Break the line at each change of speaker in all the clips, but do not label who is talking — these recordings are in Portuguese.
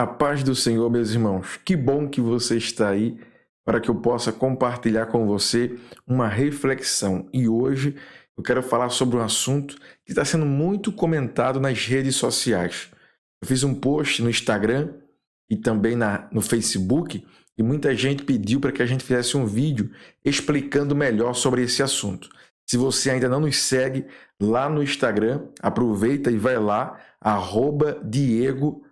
A paz do Senhor, meus irmãos. Que bom que você está aí para que eu possa compartilhar com você uma reflexão. E hoje eu quero falar sobre um assunto que está sendo muito comentado nas redes sociais. Eu fiz um post no Instagram e também no Facebook e muita gente pediu para que a gente fizesse um vídeo explicando melhor sobre esse assunto. Se você ainda não nos segue lá no Instagram, aproveita e vai lá, @Diego_Viver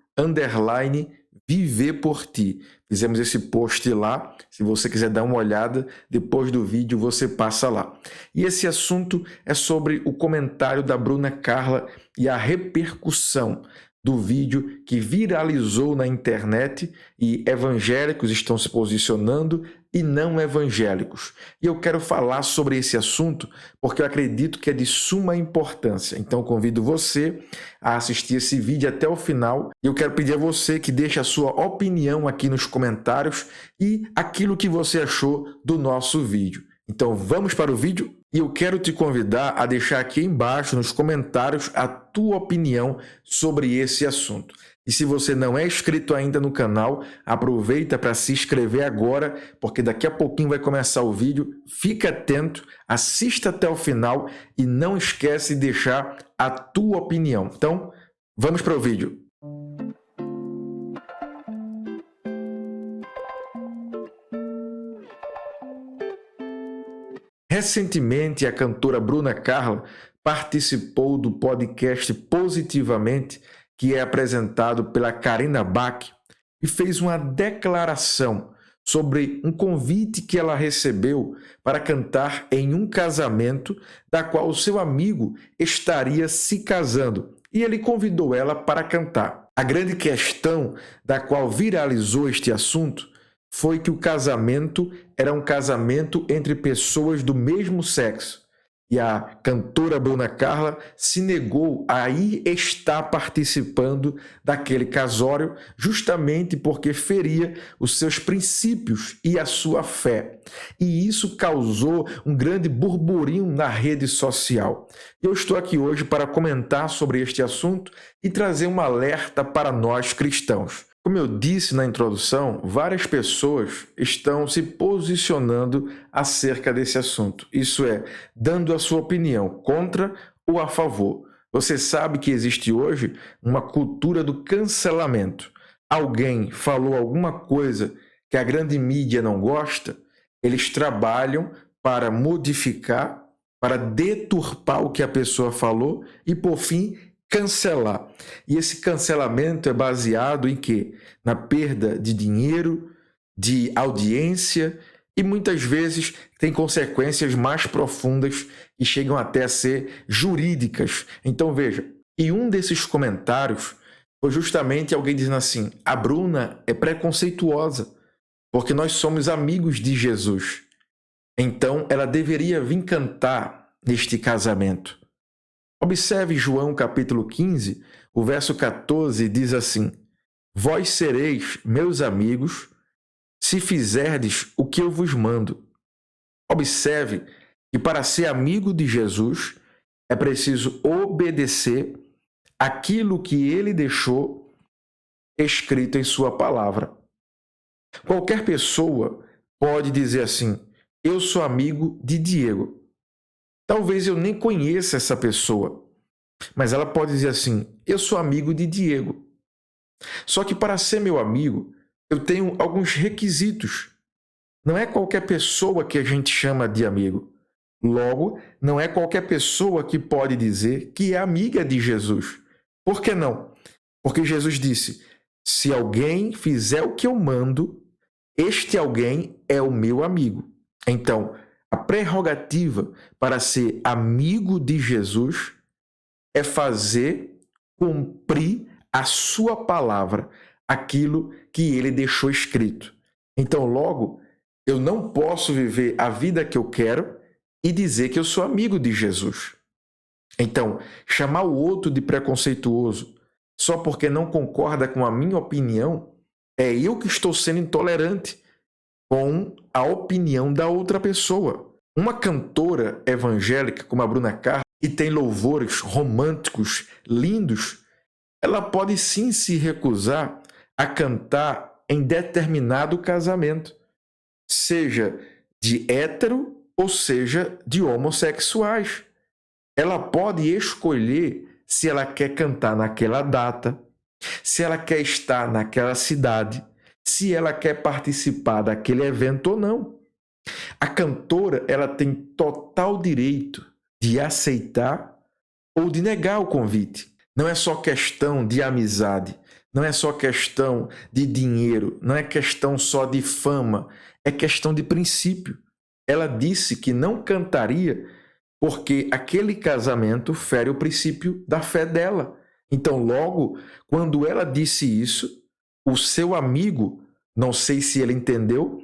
por Ti. Fizemos esse post lá. Se você quiser dar uma olhada, depois do vídeo você passa lá. E esse assunto é sobre o comentário da Bruna Carla e a repercussão do vídeo que viralizou na internet e evangélicos estão se posicionando e não evangélicos. E eu quero falar sobre esse assunto porque eu acredito que é de suma importância. Então convido você a assistir esse vídeo até o final e eu quero pedir a você que deixe a sua opinião aqui nos comentários e aquilo que você achou do nosso vídeo. Então vamos para o vídeo e eu quero te convidar a deixar aqui embaixo nos comentários a tua opinião sobre esse assunto. E se você não é inscrito ainda no canal, aproveita para se inscrever agora, porque daqui a pouquinho vai começar o vídeo. Fica atento, assista até o final e não esquece de deixar a tua opinião. Então, vamos para o vídeo. Recentemente, a cantora Bruna Carla participou do podcast Positivamente, que é apresentado pela Karina Bach, e fez uma declaração sobre um convite que ela recebeu para cantar em um casamento, da qual o seu amigo estaria se casando, e ele convidou ela para cantar. A grande questão da qual viralizou este assunto foi que o casamento era um casamento entre pessoas do mesmo sexo. E a cantora Bruna Carla se negou a ir estar participando daquele casório justamente porque feria os seus princípios e a sua fé. E isso causou um grande burburinho na rede social. Eu estou aqui hoje para comentar sobre este assunto e trazer um alerta para nós cristãos. Como eu disse na introdução, várias pessoas estão se posicionando acerca desse assunto. Isso é, dando a sua opinião contra ou a favor. Você sabe que existe hoje uma cultura do cancelamento. Alguém falou alguma coisa que a grande mídia não gosta, eles trabalham para modificar, para deturpar o que a pessoa falou e, por fim, cancelar. E esse cancelamento é baseado em quê? Na perda de dinheiro, de audiência e muitas vezes tem consequências mais profundas que chegam até a ser jurídicas. Então veja, e um desses comentários foi justamente alguém dizendo assim: a Bruna é preconceituosa porque nós somos amigos de Jesus. Então ela deveria vir cantar neste casamento. Observe João capítulo 15, o verso 14 diz assim: vós sereis meus amigos se fizerdes o que eu vos mando. Observe que para ser amigo de Jesus é preciso obedecer aquilo que ele deixou escrito em sua palavra. Qualquer pessoa pode dizer assim: eu sou amigo de Diego. Talvez eu nem conheça essa pessoa, mas ela pode dizer assim: eu sou amigo de Diego. Só que para ser meu amigo, eu tenho alguns requisitos. Não é qualquer pessoa que a gente chama de amigo. Logo, não é qualquer pessoa que pode dizer que é amiga de Jesus. Por que não? Porque Jesus disse: se alguém fizer o que eu mando, este alguém é o meu amigo. Então, a prerrogativa para ser amigo de Jesus é fazer cumprir a sua palavra, aquilo que ele deixou escrito. Então, logo, eu não posso viver a vida que eu quero e dizer que eu sou amigo de Jesus. Então, chamar o outro de preconceituoso só porque não concorda com a minha opinião, é eu que estou sendo intolerante com a opinião da outra pessoa. Uma cantora evangélica como a Bruna Carla, que tem louvores românticos lindos, ela pode sim se recusar a cantar em determinado casamento, seja de hétero ou seja de homossexuais. Ela pode escolher se ela quer cantar naquela data, se ela quer estar naquela cidade, se ela quer participar daquele evento ou não. A cantora, ela tem total direito de aceitar ou de negar o convite. Não é só questão de amizade, não é só questão de dinheiro, não é questão só de fama, é questão de princípio. Ela disse que não cantaria porque aquele casamento fere o princípio da fé dela. Então, logo, quando ela disse isso, o seu amigo, não sei se ele entendeu,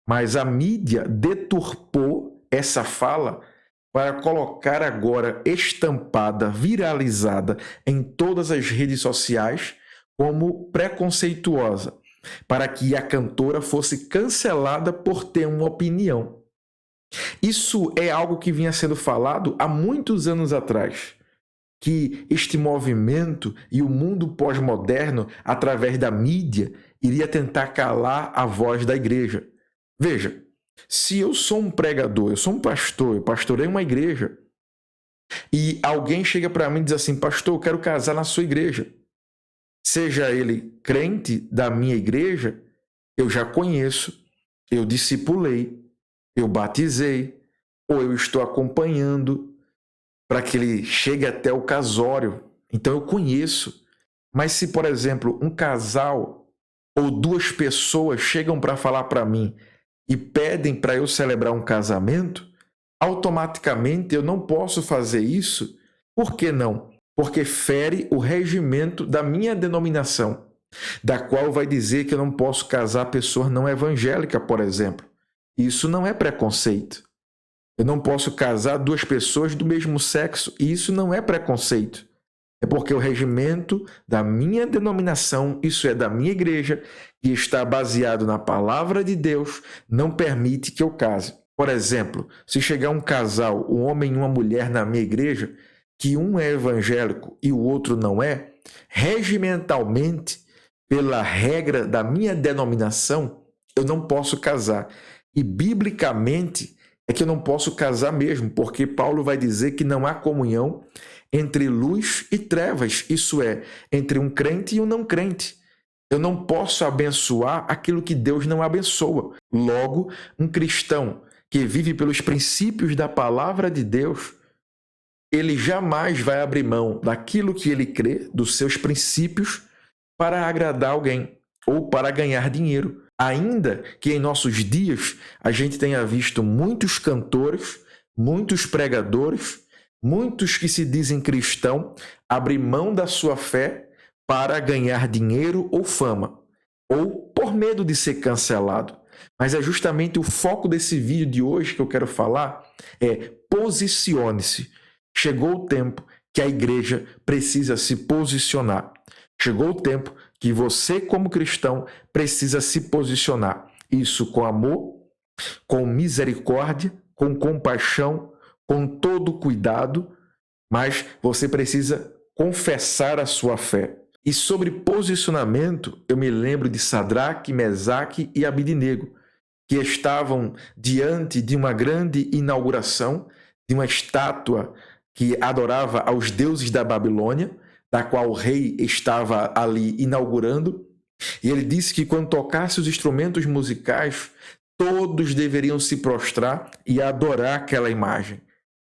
mas a mídia deturpou essa fala para colocar agora estampada, viralizada em todas as redes sociais como preconceituosa, para que a cantora fosse cancelada por ter uma opinião. Isso é algo que vinha sendo falado há muitos anos atrás, que este movimento e o mundo pós-moderno, através da mídia, iria tentar calar a voz da igreja. Veja, se eu sou um pregador, eu sou um pastor, eu pastorei uma igreja, e alguém chega para mim e diz assim, pastor, eu quero casar na sua igreja. Seja ele crente da minha igreja, eu já conheço, eu discipulei, eu batizei, ou eu estou acompanhando para que ele chegue até o casório. Então eu conheço. Mas se, por exemplo, um casal ou duas pessoas chegam para falar para mim e pedem para eu celebrar um casamento, automaticamente eu não posso fazer isso. Por que não? Porque fere o regimento da minha denominação, da qual vai dizer que eu não posso casar pessoa não evangélica, por exemplo. Isso não é preconceito. Eu não posso casar duas pessoas do mesmo sexo, e isso não é preconceito. É porque o regimento da minha denominação, isso é da minha igreja, que está baseado na palavra de Deus, não permite que eu case. Por exemplo, se chegar um casal, um homem e uma mulher na minha igreja, que um é evangélico e o outro não é, regimentalmente, pela regra da minha denominação, eu não posso casar. E biblicamente é que eu não posso casar mesmo, porque Paulo vai dizer que não há comunhão entre luz e trevas, isso é, entre um crente e um não crente. Eu não posso abençoar aquilo que Deus não abençoa. Logo, um cristão que vive pelos princípios da palavra de Deus, ele jamais vai abrir mão daquilo que ele crê, dos seus princípios, para agradar alguém ou para ganhar dinheiro. Ainda que em nossos dias a gente tenha visto muitos cantores, muitos pregadores, muitos que se dizem cristão abrir mão da sua fé para ganhar dinheiro ou fama, ou por medo de ser cancelado. Mas é justamente o foco desse vídeo de hoje que eu quero falar, é posicione-se. Chegou o tempo que a igreja precisa se posicionar. Chegou o tempo que você, como cristão, precisa se posicionar. Isso com amor, com misericórdia, com compaixão, com todo cuidado, mas você precisa confessar a sua fé. E sobre posicionamento, eu me lembro de Sadraque, Mesaque e Abidnego, que estavam diante de uma grande inauguração de uma estátua que adorava aos deuses da Babilônia, da qual o rei estava ali inaugurando, e ele disse que quando tocasse os instrumentos musicais, todos deveriam se prostrar e adorar aquela imagem.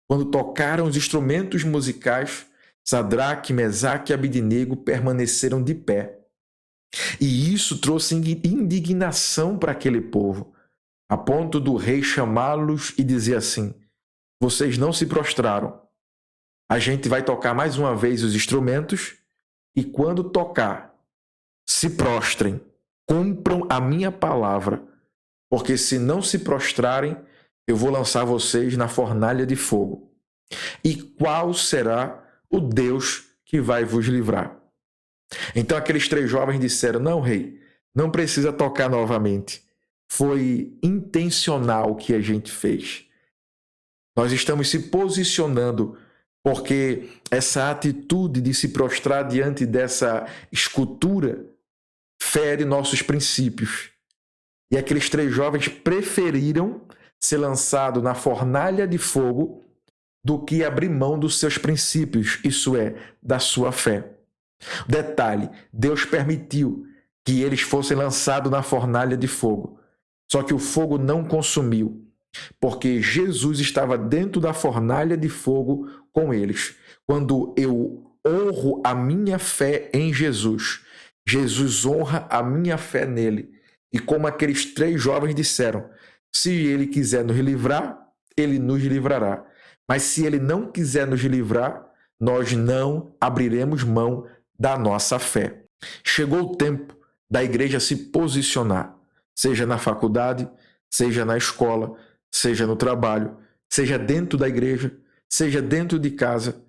Quando tocaram os instrumentos musicais, Sadraque, Mesaque e Abidnego permaneceram de pé. E isso trouxe indignação para aquele povo, a ponto do rei chamá-los e dizer assim: vocês não se prostraram. A gente vai tocar mais uma vez os instrumentos e quando tocar, se prostrem, cumpram a minha palavra, porque se não se prostrarem, eu vou lançar vocês na fornalha de fogo. E qual será o Deus que vai vos livrar? Então aqueles três jovens disseram: não, rei, não precisa tocar novamente. Foi intencional o que a gente fez. Nós estamos se posicionando porque essa atitude de se prostrar diante dessa escultura fere nossos princípios. E aqueles 3 jovens preferiram ser lançados na fornalha de fogo do que abrir mão dos seus princípios, isso é, da sua fé. Detalhe, Deus permitiu que eles fossem lançados na fornalha de fogo. Só que o fogo não consumiu, porque Jesus estava dentro da fornalha de fogo com eles. Quando eu honro a minha fé em Jesus, Jesus honra a minha fé nele. E como aqueles 3 jovens disseram, se ele quiser nos livrar, ele nos livrará. Mas se ele não quiser nos livrar, nós não abriremos mão da nossa fé. Chegou o tempo da igreja se posicionar, seja na faculdade, seja na escola, seja no trabalho, seja dentro da igreja, seja dentro de casa,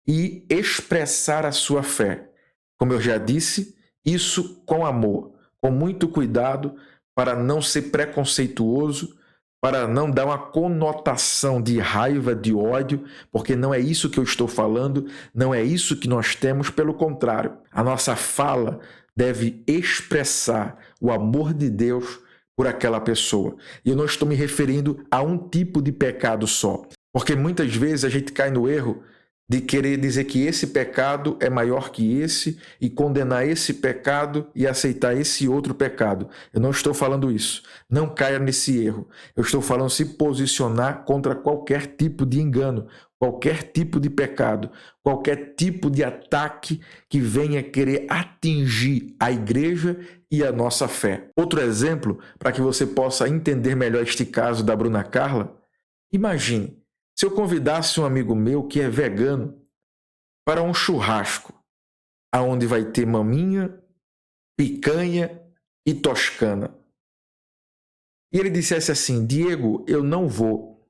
e expressar a sua fé. Como eu já disse, isso com amor, com muito cuidado, para não ser preconceituoso, para não dar uma conotação de raiva, de ódio, porque não é isso que eu estou falando, não é isso que nós temos, pelo contrário. A nossa fala deve expressar o amor de Deus por aquela pessoa. E eu não estou me referindo a um tipo de pecado só, porque muitas vezes a gente cai no erro de querer dizer que esse pecado é maior que esse e condenar esse pecado e aceitar esse outro pecado. Eu não estou falando isso. Não caia nesse erro. Eu estou falando se posicionar contra qualquer tipo de engano, qualquer tipo de pecado, qualquer tipo de ataque que venha querer atingir a igreja e a nossa fé. Outro exemplo, para que você possa entender melhor este caso da Bruna Carla, imagine se eu convidasse um amigo meu que é vegano para um churrasco, aonde vai ter maminha, picanha e toscana. E ele dissesse assim, Diego, eu não vou,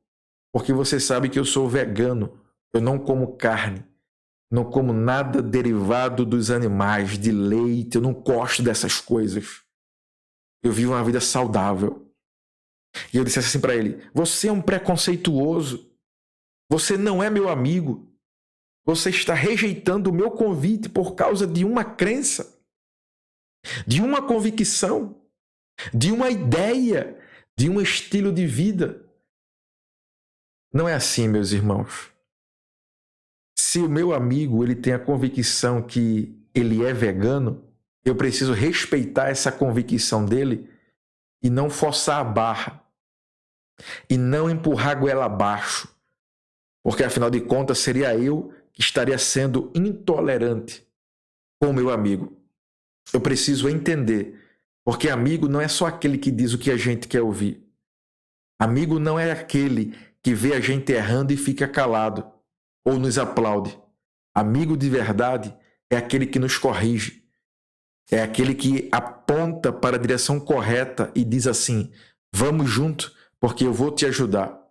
porque você sabe que eu sou vegano, eu não como carne, não como nada derivado dos animais, de leite, eu não gosto dessas coisas. Eu vivo uma vida saudável. E eu dissesse assim para ele, você é um preconceituoso, você não é meu amigo. Você está rejeitando o meu convite por causa de uma crença, de uma convicção, de uma ideia, de um estilo de vida. Não é assim, meus irmãos. Se o meu amigo ele tem a convicção que ele é vegano, eu preciso respeitar essa convicção dele e não forçar a barra e não empurrar a goela abaixo. Porque, afinal de contas, seria eu que estaria sendo intolerante com o meu amigo. Eu preciso entender, porque amigo não é só aquele que diz o que a gente quer ouvir. Amigo não é aquele que vê a gente errando e fica calado ou nos aplaude. Amigo de verdade é aquele que nos corrige. É aquele que aponta para a direção correta e diz assim, vamos junto, porque eu vou te ajudar.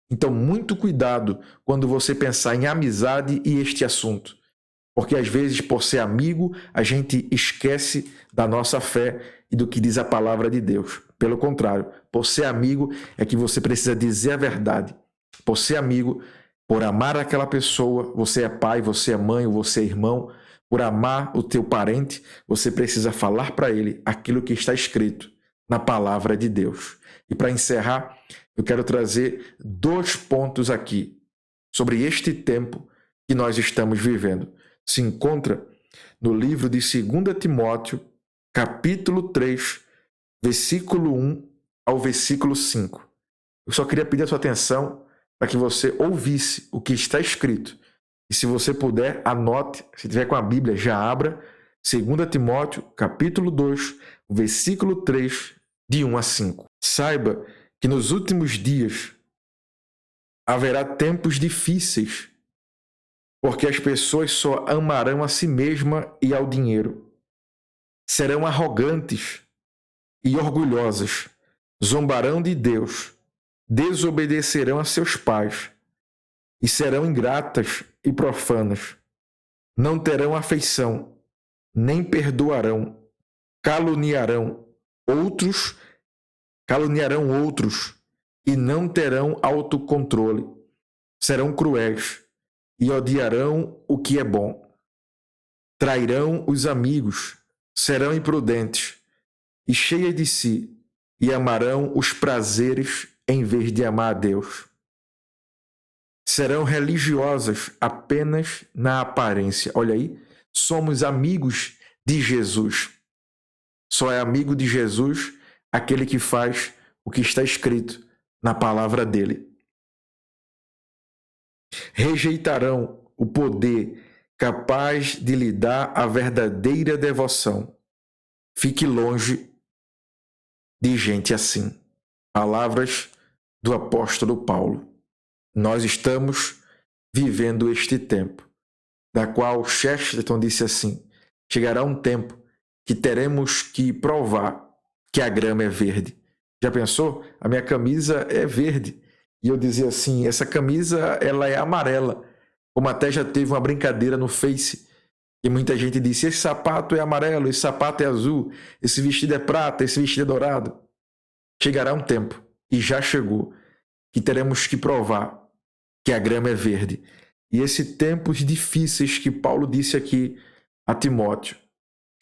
Então, muito cuidado quando você pensar em amizade e este assunto. Porque, às vezes, por ser amigo, a gente esquece da nossa fé e do que diz a palavra de Deus. Pelo contrário, por ser amigo é que você precisa dizer a verdade. Por ser amigo, por amar aquela pessoa, você é pai, você é mãe, você é irmão, por amar o teu parente, você precisa falar para ele aquilo que está escrito na palavra de Deus. E para encerrar, eu quero trazer 2 pontos aqui sobre este tempo que nós estamos vivendo. Se encontra no livro de 2 Timóteo, capítulo 3, versículo 1 ao versículo 5. Eu só queria pedir a sua atenção para que você ouvisse o que está escrito. E se você puder, anote, se tiver com a Bíblia, já abra 2 Timóteo, capítulo 2, versículo 3, de 1 a 5. Saiba que nos últimos dias haverá tempos difíceis, porque as pessoas só amarão a si mesma e ao dinheiro. Serão arrogantes e orgulhosas, zombarão de Deus, desobedecerão a seus pais e serão ingratas e profanas. Não terão afeição, nem perdoarão, caluniarão outros e não terão autocontrole. Serão cruéis e odiarão o que é bom. Trairão os amigos, serão imprudentes, e cheias de si, e amarão os prazeres em vez de amar a Deus. Serão religiosas apenas na aparência. Olha aí, somos amigos de Jesus. Só é amigo de Jesus aquele que faz o que está escrito na palavra dele. Rejeitarão o poder capaz de lhe dar a verdadeira devoção. Fique longe de gente assim. Palavras do apóstolo Paulo. Nós estamos vivendo este tempo, da qual Chesterton disse assim: chegará um tempo que teremos que provar que a grama é verde. Já pensou? A minha camisa é verde. E eu dizia assim, essa camisa ela é amarela. Como até já teve uma brincadeira no Face, e muita gente disse, esse sapato é amarelo, esse sapato é azul, esse vestido é prata, esse vestido é dourado. Chegará um tempo, e já chegou, que teremos que provar que a grama é verde. E esses tempos difíceis que Paulo disse aqui a Timóteo,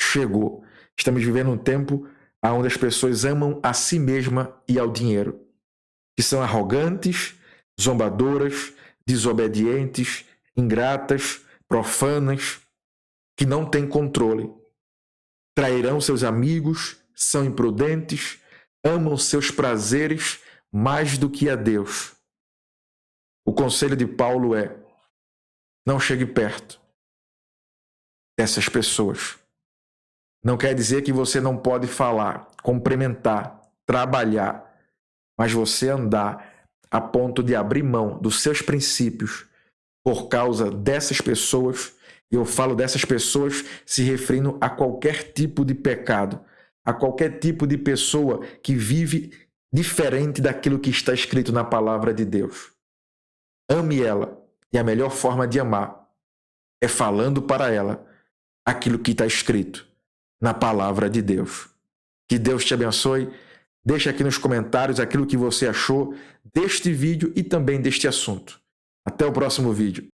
chegou. Estamos vivendo um tempo onde as pessoas amam a si mesma e ao dinheiro, que são arrogantes, zombadoras, desobedientes, ingratas, profanas, que não têm controle. Trairão seus amigos, são imprudentes, amam seus prazeres mais do que a Deus. O conselho de Paulo é: não chegue perto dessas pessoas. Não quer dizer que você não pode falar, cumprimentar, trabalhar, mas você andar a ponto de abrir mão dos seus princípios por causa dessas pessoas, e eu falo dessas pessoas se referindo a qualquer tipo de pecado, a qualquer tipo de pessoa que vive diferente daquilo que está escrito na palavra de Deus. Ame ela, e a melhor forma de amar é falando para ela aquilo que está escrito na palavra de Deus. Que Deus te abençoe. Deixa aqui nos comentários aquilo que você achou deste vídeo e também deste assunto. Até o próximo vídeo.